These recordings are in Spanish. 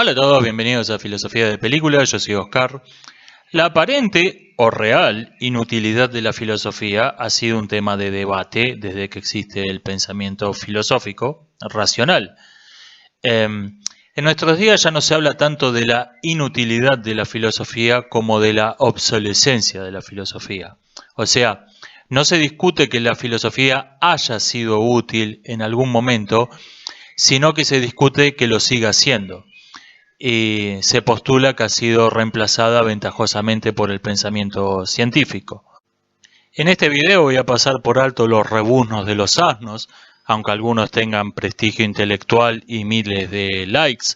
Hola a todos, bienvenidos a Filosofía de Película, yo soy Oscar. La aparente o real inutilidad de la filosofía ha sido un tema de debate desde que existe el pensamiento filosófico racional. En nuestros días ya no se habla tanto de la inutilidad de la filosofía como de la obsolescencia de la filosofía. O sea, no se discute que la filosofía haya sido útil en algún momento, sino que se discute que lo siga siendo. Y se postula que ha sido reemplazada ventajosamente por el pensamiento científico. En este video voy a pasar por alto los rebuznos de los asnos, aunque algunos tengan prestigio intelectual y miles de likes.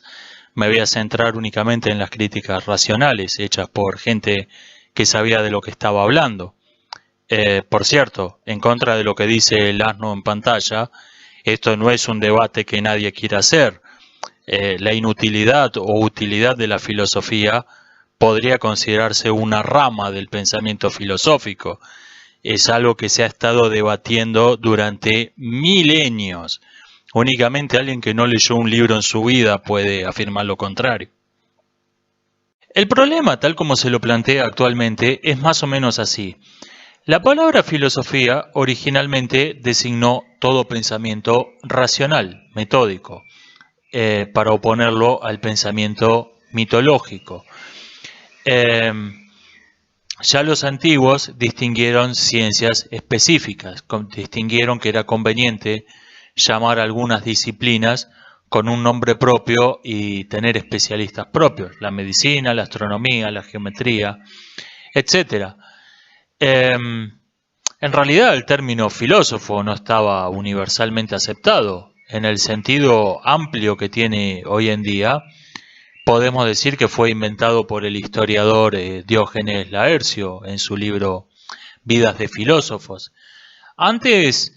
Me voy a centrar únicamente en las críticas racionales hechas por gente que sabía de lo que estaba hablando. Por cierto, en contra de lo que dice el asno en pantalla, esto no es un debate que nadie quiera hacer. La inutilidad o utilidad de la filosofía podría considerarse una rama del pensamiento filosófico. Es algo que se ha estado debatiendo durante milenios. Únicamente alguien que no leyó un libro en su vida puede afirmar lo contrario. El problema, tal como se lo plantea actualmente, es más o menos así. La palabra filosofía originalmente designó todo pensamiento racional, metódico, para oponerlo al pensamiento mitológico. Ya los antiguos distinguieron ciencias específicas, distinguieron que era conveniente llamar a algunas disciplinas con un nombre propio y tener especialistas propios, la medicina, la astronomía, la geometría, etc. En realidad el término filósofo no estaba universalmente aceptado. En el sentido amplio que tiene hoy en día, podemos decir que fue inventado por el historiador Diógenes Laercio en su libro Vidas de filósofos. Antes,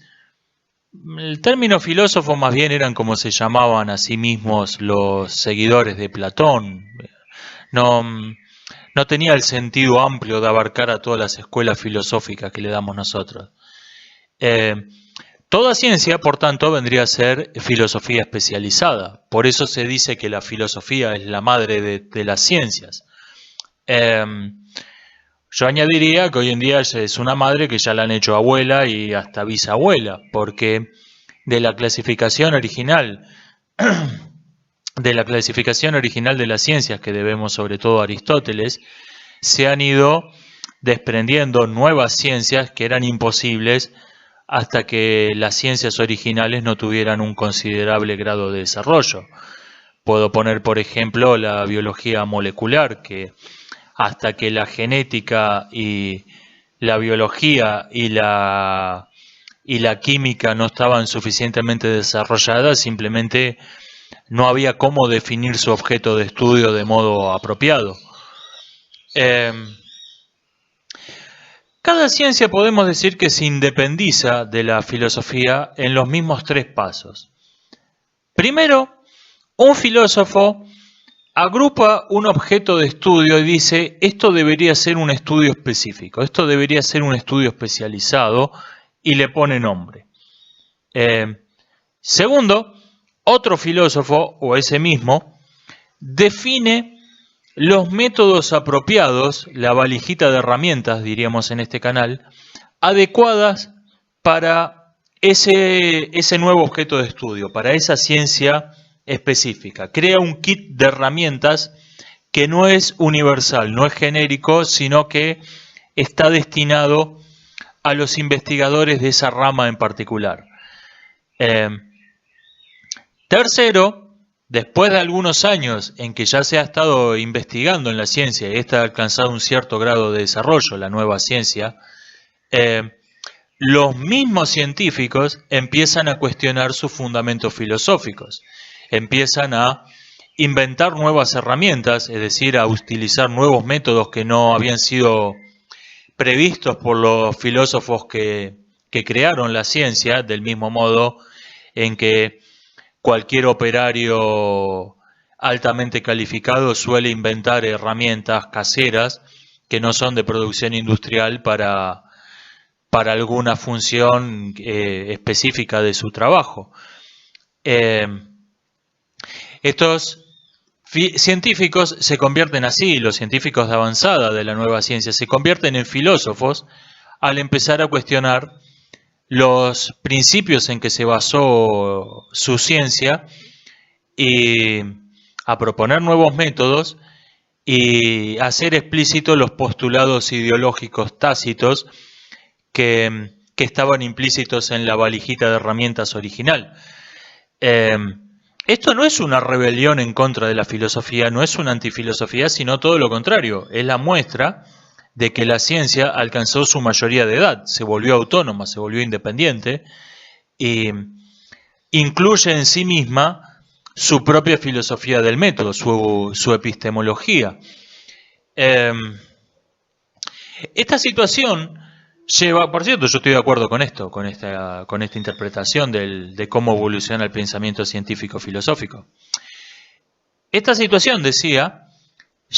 el término filósofo más bien eran como se llamaban a sí mismos los seguidores de Platón. No tenía el sentido amplio de abarcar a todas las escuelas filosóficas que le damos nosotros. Toda ciencia, por tanto, vendría a ser filosofía especializada. Por eso se dice que la filosofía es la madre de las ciencias. Yo añadiría que hoy en día es una madre que ya la han hecho abuela y hasta bisabuela, porque de la clasificación original de las ciencias que debemos sobre todo a Aristóteles, se han ido desprendiendo nuevas ciencias que eran imposibles hasta que las ciencias originales no tuvieran un considerable grado de desarrollo. Puedo poner, por ejemplo, la biología molecular, que hasta que la genética y la biología y la química no estaban suficientemente desarrolladas, simplemente no había cómo definir su objeto de estudio de modo apropiado. Cada ciencia podemos decir que se independiza de la filosofía en los mismos tres pasos. Primero, un filósofo agrupa un objeto de estudio y dice, esto debería ser un estudio específico, esto debería ser un estudio especializado, y le pone nombre. Segundo, otro filósofo, o ese mismo, define los métodos apropiados, la valijita de herramientas, diríamos en este canal, adecuadas para ese nuevo objeto de estudio, para esa ciencia específica. Crea un kit de herramientas que no es universal, no es genérico, sino que está destinado a los investigadores de esa rama en particular. Tercero, después de algunos años en que ya se ha estado investigando en la ciencia y esta ha alcanzado un cierto grado de desarrollo, la nueva ciencia, los mismos científicos empiezan a cuestionar sus fundamentos filosóficos, empiezan a inventar nuevas herramientas, es decir, a utilizar nuevos métodos que no habían sido previstos por los filósofos que crearon la ciencia, del mismo modo en que cualquier operario altamente calificado suele inventar herramientas caseras que no son de producción industrial para alguna función específica de su trabajo. Estos científicos se convierten así, los científicos de avanzada de la nueva ciencia, se convierten en filósofos al empezar a cuestionar los principios en que se basó su ciencia y a proponer nuevos métodos y hacer explícitos los postulados ideológicos tácitos que estaban implícitos en la valijita de herramientas original. Esto no es una rebelión en contra de la filosofía, no es una antifilosofía, sino todo lo contrario. Es la muestra de que la ciencia alcanzó su mayoría de edad, se volvió autónoma, se volvió independiente y incluye en sí misma su propia filosofía del método, su epistemología. Esta situación lleva, por cierto, yo estoy de acuerdo con esto, con esta interpretación de cómo evoluciona el pensamiento científico-filosófico. Esta situación, decía,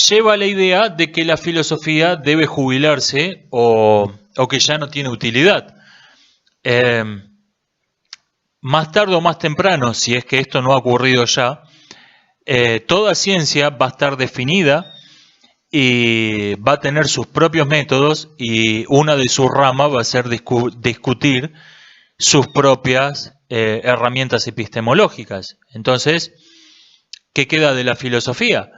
lleva a la idea de que la filosofía debe jubilarse o que ya no tiene utilidad. Más tarde o más temprano, si es que esto no ha ocurrido ya, toda ciencia va a estar definida y va a tener sus propios métodos y una de sus ramas va a ser discutir sus propias herramientas epistemológicas. Entonces, ¿qué queda de la filosofía?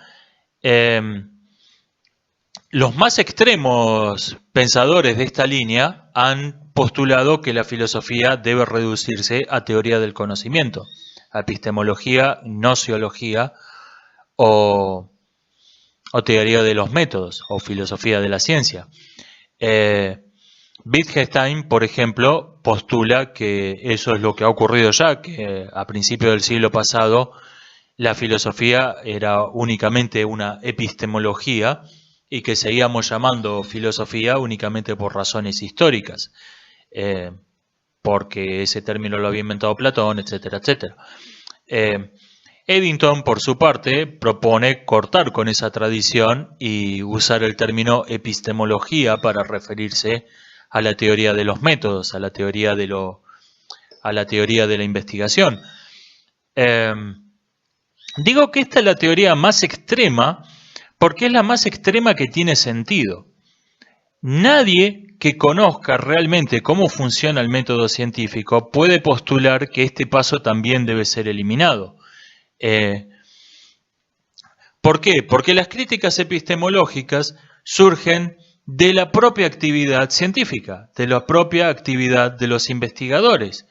Los más extremos pensadores de esta línea han postulado que la filosofía debe reducirse a teoría del conocimiento, a epistemología, gnoseología o teoría de los métodos o filosofía de la ciencia. Wittgenstein, por ejemplo, postula que eso es lo que ha ocurrido ya, que a principios del siglo pasado la filosofía era únicamente una epistemología y que seguíamos llamando filosofía únicamente por razones históricas, porque ese término lo había inventado Platón, etcétera, etcétera. Eddington, por su parte, propone cortar con esa tradición y usar el término epistemología para referirse a la teoría de los métodos, a la teoría de la investigación. Digo que esta es la teoría más extrema porque es la más extrema que tiene sentido. Nadie que conozca realmente cómo funciona el método científico puede postular que este paso también debe ser eliminado. ¿Por qué? Porque las críticas epistemológicas surgen de la propia actividad científica, de la propia actividad de los investigadores.